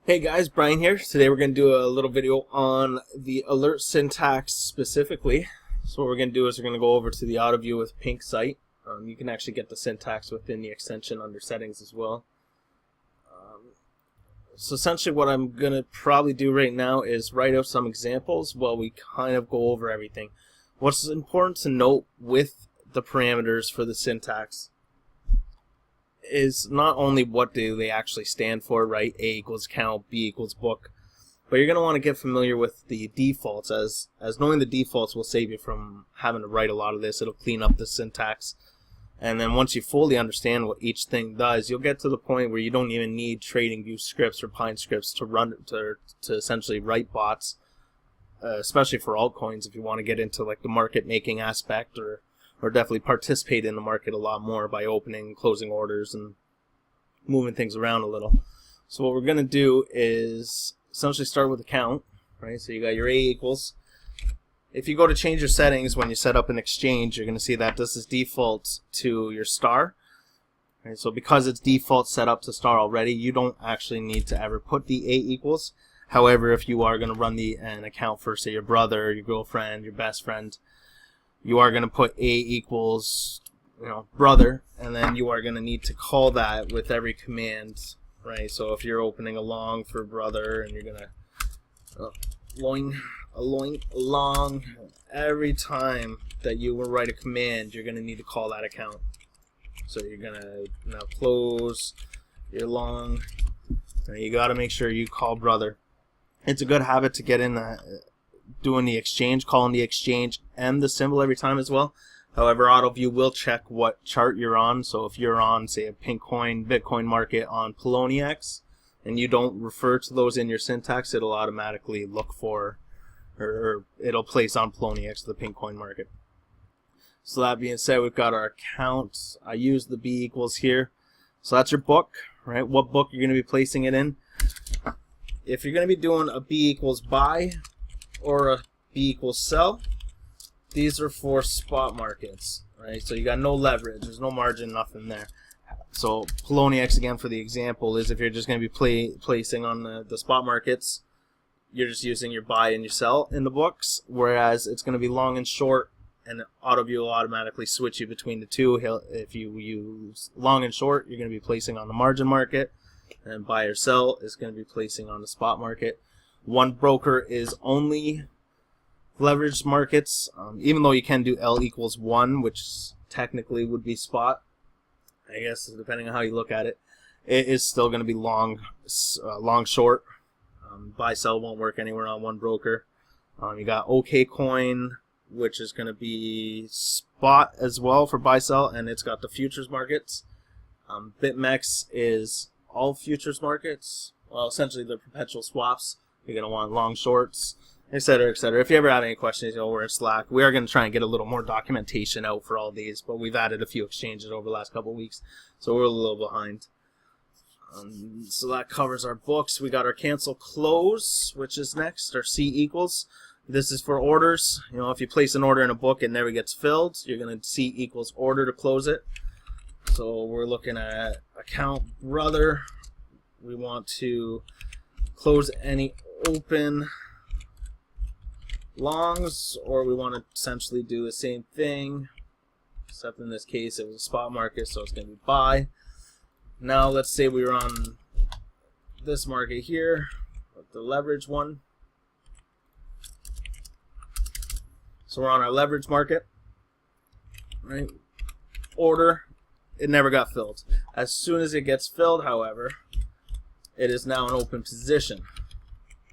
Hey guys, Brian here. Today we're going to do a little video on the alert syntax specifically. So what we're going to do is we're going to go over to the AutoView with Pink site. You can actually get the syntax within the extension under settings as well. So essentially what I'm going to probably do right now is write out some examples while we kind of go over everything. What's important to note with the parameters for the syntax is not only what do they actually stand for, right? A equals count, B equals book, but you're going to want to get familiar with the defaults, as knowing the defaults will save you from having to write a lot of this. It'll clean up the syntax, and then once you fully understand what each thing does, you'll get to the point where you don't even need TradingView scripts or Pine scripts to run to essentially write bots, especially for altcoins if you want to get into like the market making aspect or definitely participate in the market a lot more by opening, closing orders, and moving things around a little. So what we're going to do is essentially start with a count, right? So you got your A equals. If you go to change your settings when you set up an exchange, you're going to see that this is default to your star. Right? So because it's default set up to star already, you don't actually need to ever put the A equals. However, if you are going to run an account for, say, your brother, your girlfriend, your best friend, you are going to put A equals, brother, and then you are going to need to call that with every command, right? So if you're opening a long for brother and you're going to long, every time that you will write a command, you're going to need to call that account. So you're going to now close your long. You got to make sure you call brother. It's a good habit to get in that. Doing the exchange, calling the exchange and the symbol every time as well. However, AutoView will check what chart you're on. So if you're on, say, a Pinkcoin, Bitcoin market on Poloniex, and you don't refer to those in your syntax, it'll automatically look for, or it'll place on Poloniex, the Pinkcoin market. So that being said, we've got our account. I use the B equals here. So that's your book, right? What book you're going to be placing it in. If you're going to be doing a B equals buy, or a B equals sell, these are for spot markets, right? So you got no leverage, there's no margin, nothing there. So Poloniex, again, for the example, is if you're just going to be placing on the spot markets, you're just using your buy and your sell in the books, whereas it's going to be long and short, and AutoView will automatically switch you between the two. If you use long and short, you're going to be placing on the margin market, and buy or sell is going to be placing on the spot market. One broker is only leveraged markets, even though you can do L equals 1, which technically would be spot, I guess, depending on how you look at it. It is still going to be long short. Buy sell won't work anywhere on one broker. You got OKCoin, which is going to be spot as well for buy sell, and it's got the futures markets. BitMEX is all futures markets, well, essentially the perpetual swaps. You're going to want long shorts, etc., etc. If you ever have any questions, we're in Slack. We are going to try and get a little more documentation out for all these, but we've added a few exchanges over the last couple of weeks, so we're a little behind. So that covers our books. We got our cancel close, which is next, our C equals. This is for orders. If you place an order in a book and never gets filled, you're going to C equals order to close it. So we're looking at account brother. We want to close any open longs, or we want to essentially do the same thing, except in this case it was a spot market, so it's going to be buy. Now let's say we were on this market here, the leverage one. So we're on our leverage market, right? Order, it never got filled. As soon as it gets filled, however, it is now an open position,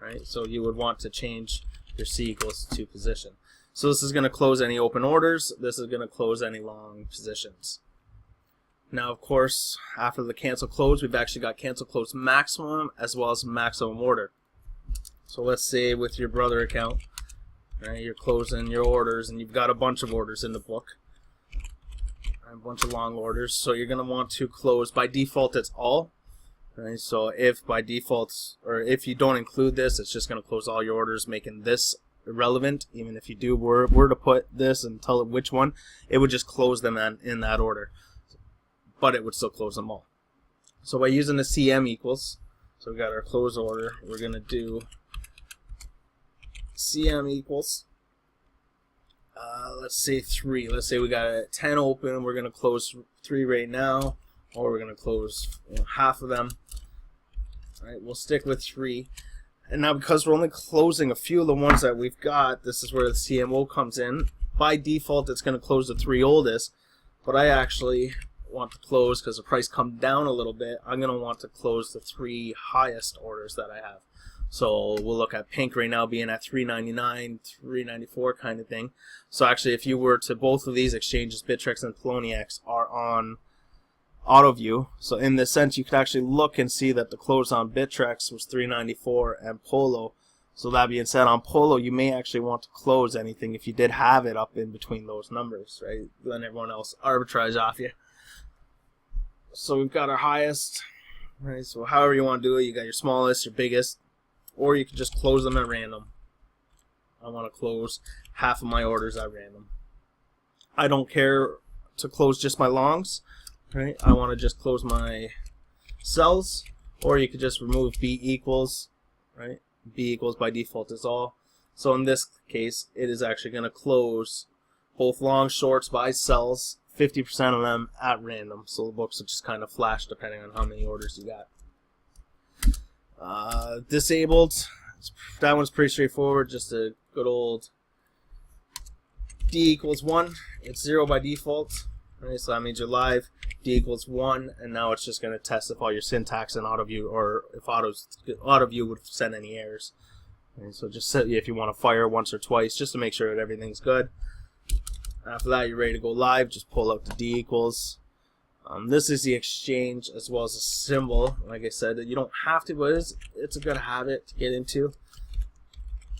right? So you would want to change your C equals to position. So this is going to close any open orders. This is going to close any long positions. Now, of course, after the cancel close, we've actually got cancel close maximum as well as maximum order. So let's say with your brother account, right, you're closing your orders and you've got a bunch of orders in the book, a bunch of long orders. So you're going to want to close, by default it's all. Right, so if by default, or if you don't include this, it's just going to close all your orders, making this irrelevant. Even if you were to put this and tell it which one, it would just close them in that order, but it would still close them all. So by using the CM equals, So we got our close order. We're going to do CM equals, let's say 3. Let's say we got a 10 open. We're going to close 3 right now, or we're going to close half of them. All right, we'll stick with 3. And now because we're only closing a few of the ones that we've got, this is where the CMO comes in. By default, it's going to close the 3 oldest, but I actually want to close, because the price come down a little bit, I'm going to want to close the 3 highest orders that I have. So we'll look at pink right now being at $3.99, $3.94 kind of thing. So actually, if you were to, both of these exchanges, Bittrex and Poloniex, are on AutoView. So in this sense, you could actually look and see that the close on Bittrex was $3.94 and Polo. So that being said, on Polo, you may actually want to close anything if you did have it up in between those numbers, right? Then everyone else arbitrage off you. So we've got our highest, right? So however you want to do it, you got your smallest, your biggest, or you can just close them at random. I want to close half of my orders at random. I don't care to close just my longs, right? I want to just close my sells, or you could just remove B equals, right? B equals by default is all. So in this case, it is actually going to close both long shorts by sells, 50% of them at random. So the books will just kind of flash depending on how many orders you got. Disabled, that one's pretty straightforward, just a good old D equals 1. It's 0 by default, right? So that means you're live. D equals 1, and now it's just going to test if all your syntax in AutoView, or if AutoView would send any errors. Okay, so just set if you want to fire once or twice, just to make sure that everything's good. After that, you're ready to go live. Just pull out the D equals. This is the exchange as well as a symbol. Like I said, you don't have to, but it's a good habit to get into.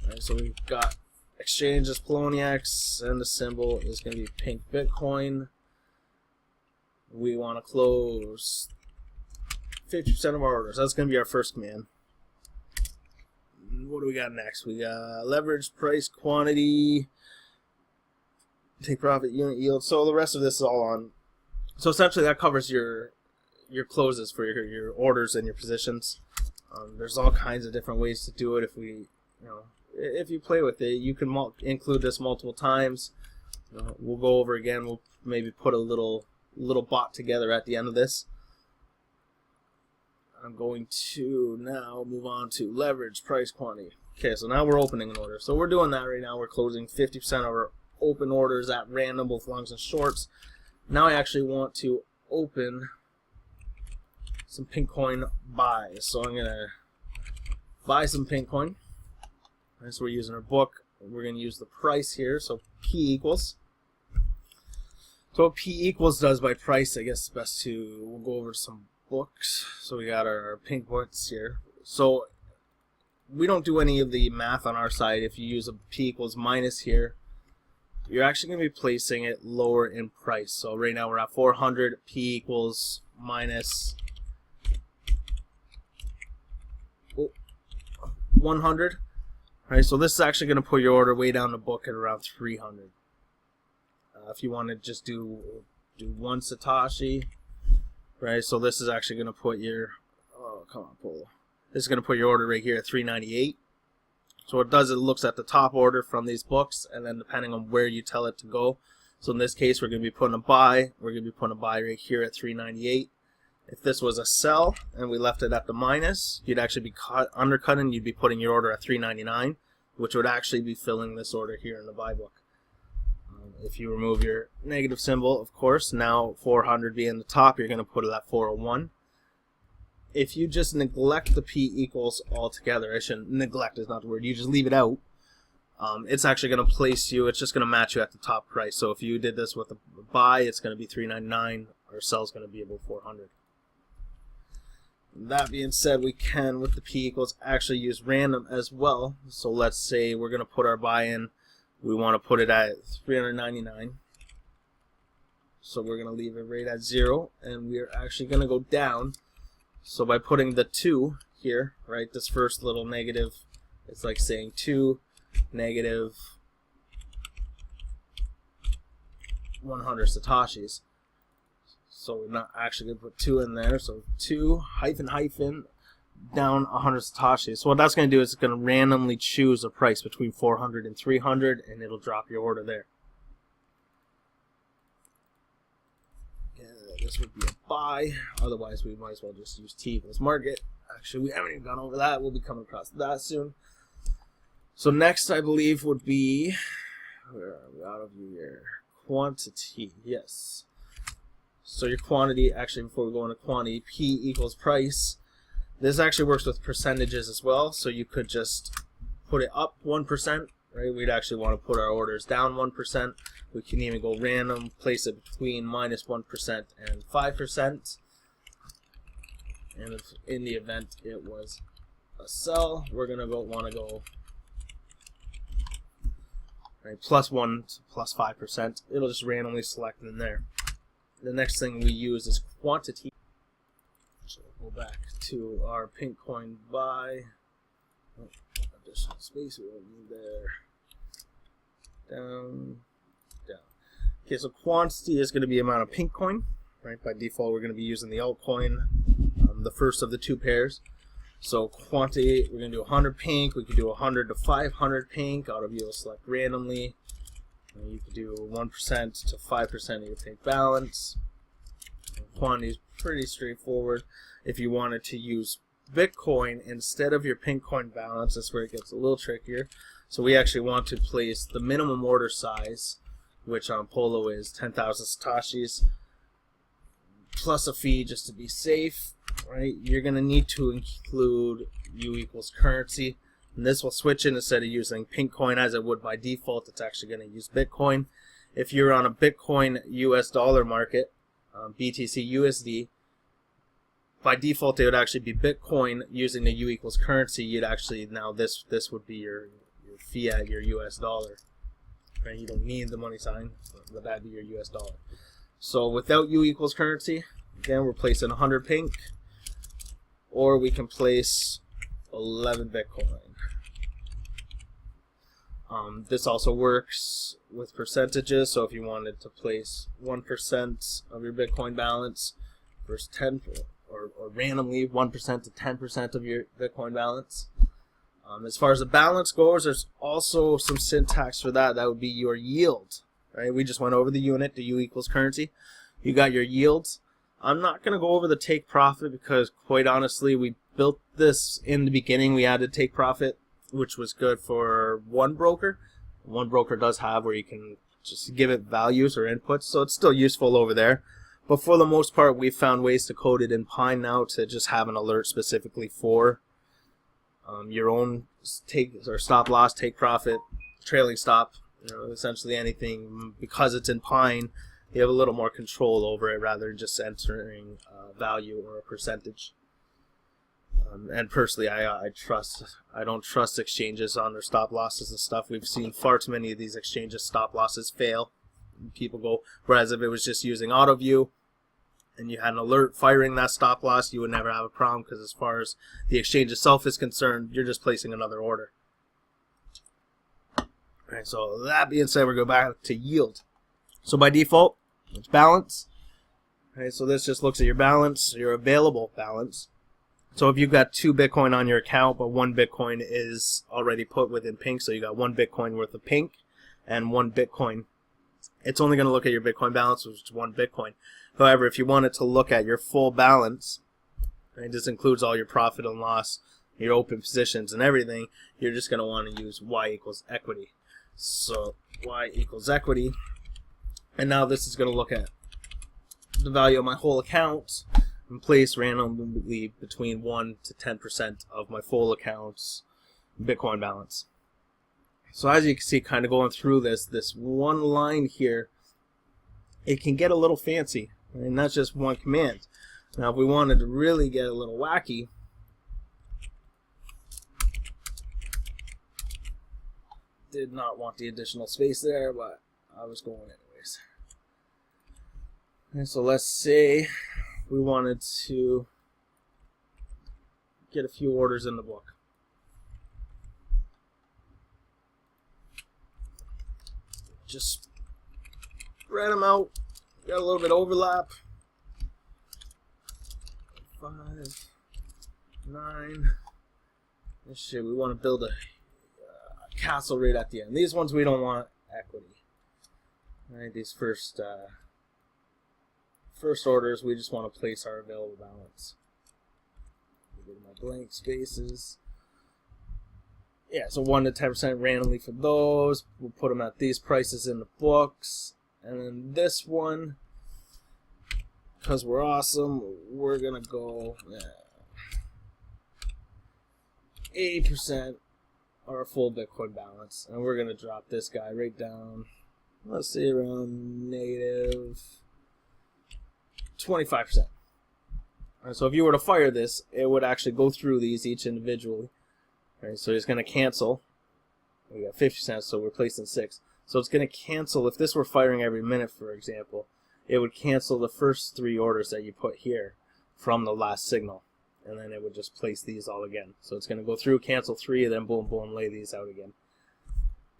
Right, so we've got exchange as Poloniex, and the symbol is going to be pink Bitcoin. We want to close 50% of our orders. That's going to be our first command. What do we got next? We got leverage, price, quantity, take profit, unit yield. So the rest of this is all on. So essentially that covers your closes for your orders and your positions. There's all kinds of different ways to do it. If you play with it, you can include this multiple times. We'll go over again. We'll maybe put a little bot together at the end of this. I'm going to now move on to leverage, price, quantity. Okay, so now we're opening an order. So we're doing that right now. We're closing 50% of our open orders at random, both longs and shorts. Now I actually want to open some Pinkcoin buys. So I'm going to buy some Pinkcoin. Right, so we're using our book. We're going to use the price here. So P equals. So what P equals does by price, I guess it's best to, we'll go over some books. So we got our pink books here. So we don't do any of the math on our side. If you use a P equals minus here, you're actually going to be placing it lower in price. So right now we're at 400. P equals minus 100. Right, so this is actually going to put your order way down the book at around 300. If you want to just do 1 Satoshi, right? So this is actually going to put your, oh come on, Polo. This is going to put your order right here at 398. So what it does, it looks at the top order from these books, and then depending on where you tell it to go. So in this case, we're going to be putting a buy. We're going to be putting a buy right here at 398. If this was a sell and we left it at the minus, you'd actually be undercutting. You'd be putting your order at 399, which would actually be filling this order here in the buy book. If you remove your negative symbol, of course, now 400 being the top, you're going to put it at 401. If you just neglect the P equals altogether, I shouldn't, neglect is not the word, you just leave it out, it's actually going to place you, it's just going to match you at the top price. So if you did this with a buy, it's going to be 399, or sell is going to be about 400. That being said, we can, with the P equals, actually use random as well. So let's say we're going to put our buy in, we want to put it at 399. So we're going to leave it right at 0, and we're actually going to go down. So by putting the 2 here, right, this first little negative, it's like saying 2 negative 100 Satoshis. So we're not actually going to put 2 in there. So 2 hyphen hyphen down 100 Satoshi. So what that's going to do is it's going to randomly choose a price between 400 and 300, and it'll drop your order there. This would be a buy. Otherwise, we might as well just use T equals market. Actually, we haven't even gone over that. We'll be coming across that soon. So next, I believe, would be, where are we out of here? Quantity. Yes. So your quantity, actually, before we go into quantity, P equals price. This actually works with percentages as well. So you could just put it up 1%. Right? We'd actually want to put our orders down 1%. We can even go random, place it between minus 1% and 5%. And if in the event it was a sell, we're gonna want to go right, plus 1 to plus 5%. It'll just randomly select in there. The next thing we use is quantity. So we'll go back to our pink coin buy. Oh, additional space we don't need there. Down. Okay, so quantity is going to be amount of pink coin, right? By default, we're going to be using the altcoin, the first of the two pairs. So quantity, we're going to do 100 pink. We could do 100 to 500 pink. Out of you will select randomly. And you could do 1% to 5% of your pink balance. And quantity is pretty straightforward. If you wanted to use Bitcoin instead of your pink coin balance, that's where it gets a little trickier. So we actually want to place the minimum order size, which on Polo is 10,000 Satoshis, plus a fee just to be safe, right? You're going to need to include U equals currency, and this will switch in instead of using pink coin as it would by default. It's actually going to use Bitcoin. If you're on a Bitcoin US dollar market, BTC USD, by default it would actually be Bitcoin using the U equals currency. You'd actually, now this would be your fiat, your US dollar. Right? You don't need the money sign, but that'd be your US dollar. So without U equals currency, again, we're placing 100 pink, or we can place 11 Bitcoin. This also works with percentages, so if you wanted to place 1% of your Bitcoin balance versus 10, or randomly 1% to 10% of your Bitcoin balance. As far as the balance goes, there's also some syntax for that. That would be your yield, right? We just went over the unit, the U equals currency. You got your yields. I'm not going to go over the take profit because, quite honestly, we built this in the beginning. We added take profit, which was good for one broker. One broker does have where you can just give it values or inputs, so it's still useful over there. But for the most part, we've found ways to code it in Pine now to just have an alert specifically for your own take or stop loss, take profit, trailing stop, essentially anything. Because it's in Pine, you have a little more control over it rather than just entering a value or a percentage. And personally, I don't trust exchanges on their stop losses and stuff. We've seen far too many of these exchanges stop losses fail. People go, whereas if it was just using AutoView and you had an alert firing that stop loss, you would never have a problem, because as far as the exchange itself is concerned, you're just placing another order. Alright, so that being said, we're going back to yield. So by default, it's balance. Okay, so this just looks at your balance, your available balance. So if you've got 2 Bitcoin on your account, but 1 Bitcoin is already put within pink, so you got 1 Bitcoin worth of pink and 1 Bitcoin, it's only going to look at your Bitcoin balance, which is 1 Bitcoin. However, if you wanted to look at your full balance, right, this includes all your profit and loss, your open positions and everything, you're just going to want to use Y equals equity. So Y equals equity, and now this is going to look at the value of my whole account and place randomly between 1 to 10% of my full account's Bitcoin balance. So as you can see, kind of going through this one line here, it can get a little fancy, and that's just one command. Now if we wanted to really get a little wacky, did not want the additional space there, but I was going anyways. And so let's say we wanted to get a few orders in the book. Just spread them out. Got a little bit of overlap. 5, 9. This shit, we want to build a castle right at the end. These ones we don't want equity. Right, these first orders, we just want to place our available balance. Get my blank spaces. Yeah, so 1 to 10% randomly for those. We'll put them at these prices in the books. And then this one, because we're awesome, we're going to go 80% our full Bitcoin balance. And we're going to drop this guy right down, let's say around negative 25%. Right, so if you were to fire this, it would actually go through these each individually. Right, so it's going to cancel. We got 50 cents, so we're placing 6. So it's going to cancel. If this were firing every minute, for example, it would cancel the first 3 orders that you put here from the last signal. And then it would just place these all again. So it's going to go through, cancel 3, and then boom, boom, lay these out again.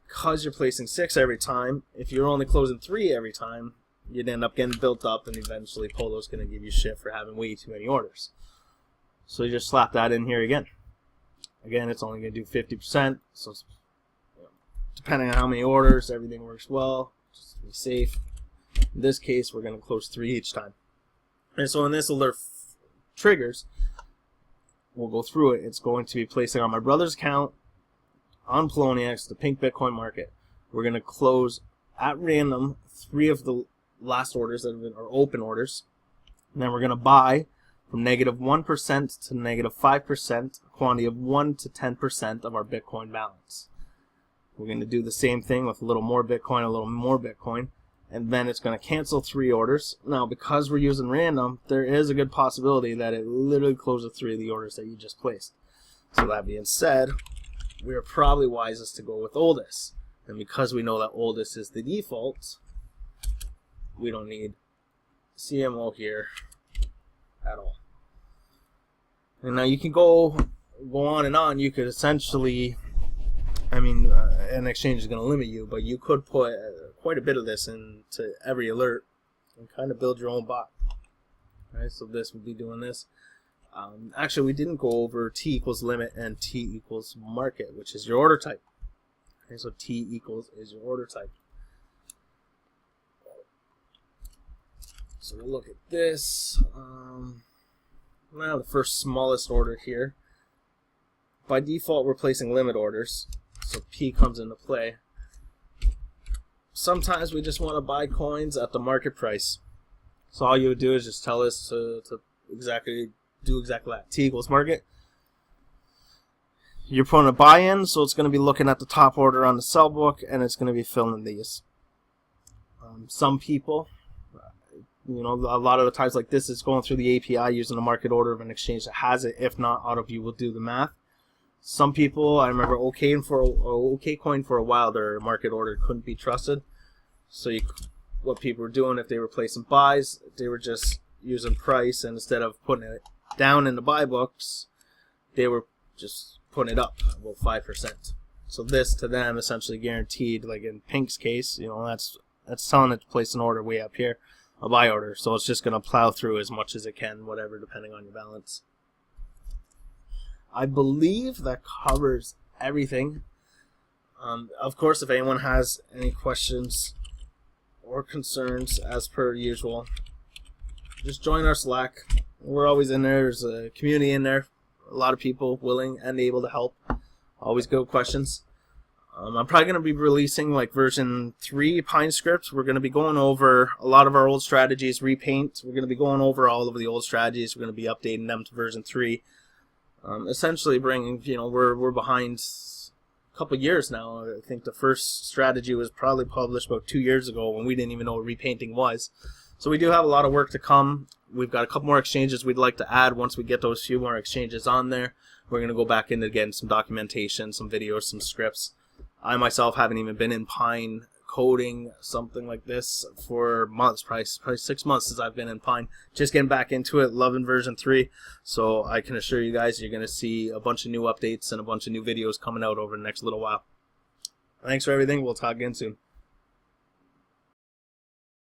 Because you're placing 6 every time, if you're only closing 3 every time, you'd end up getting built up, and eventually Polo's going to give you shit for having way too many orders. So you just slap that in here again. Again, it's only going to do 50%, so it's, depending on how many orders, everything works well. Just to be safe. In this case, we're going to close 3 each time. And so when this alert triggers, we'll go through it. It's going to be placing on my brother's account, on Poloniex, the pink Bitcoin market. We're going to close at random 3 of the last orders that have been, or open orders. And then we're going to buy from negative 1% to negative 5%, a quantity of 1 to 10% of our Bitcoin balance. We're going to do the same thing with a little more Bitcoin, and then it's going to cancel 3 orders. Now, because we're using random, there is a good possibility that it literally closes 3 of the orders that you just placed. So that being said, we're probably wisest to go with oldest. And because we know that oldest is the default, we don't need CMO here at all. And now you can go on and on. You could essentially, an exchange is going to limit you, but you could put quite a bit of this into every alert and kind of build your own bot. Right, so this would be doing this. Actually, we didn't go over T equals limit and T equals market, which is your order type. Okay, so T equals is your order type. So we'll look at this. Now the first smallest order here. By default, we're placing limit orders, so P comes into play. Sometimes we just want to buy coins at the market price. So all you would do is just tell us to do exactly that. T equals market. You're putting a buy-in, so it's going to be looking at the top order on the sell book, and it's going to be filling these. Some people, a lot of the times like this, it's going through the API using the market order of an exchange that has it. If not, AutoView will do the math. Some people, I remember OKCoin for a while, their market order couldn't be trusted. So what people were doing, if they were placing buys, they were just using price, and instead of putting it down in the buy books, they were just putting it up about 5%. So this to them essentially guaranteed, like in Pink's case, that's telling it to place an order way up here, a buy order. So it's just going to plow through as much as it can, whatever, depending on your balance. I believe that covers everything. Of course, if anyone has any questions or concerns, as per usual, just join our Slack. We're always in there. There's a community in there. A lot of people willing and able to help. Always good questions. I'm probably going to be releasing like version 3 Pine Script. We're going to be going over a lot of our old strategies, repaint. We're going to be going over all of the old strategies. We're going to be updating them to version 3. Essentially bringing, we're behind a couple years now. I think the first strategy was probably published about 2 years ago when we didn't even know what repainting was. So we do have a lot of work to come. We've got a couple more exchanges we'd like to add. Once we get those few more exchanges on there, we're going to go back into getting some documentation, some videos, some scripts. I myself haven't even been in Pine coding something like this for months, probably 6 months since I've been in Pine. Just getting back into it, loving version 3. So I can assure you guys you're going to see a bunch of new updates and a bunch of new videos coming out over the next little while. Thanks for everything. We'll talk again soon.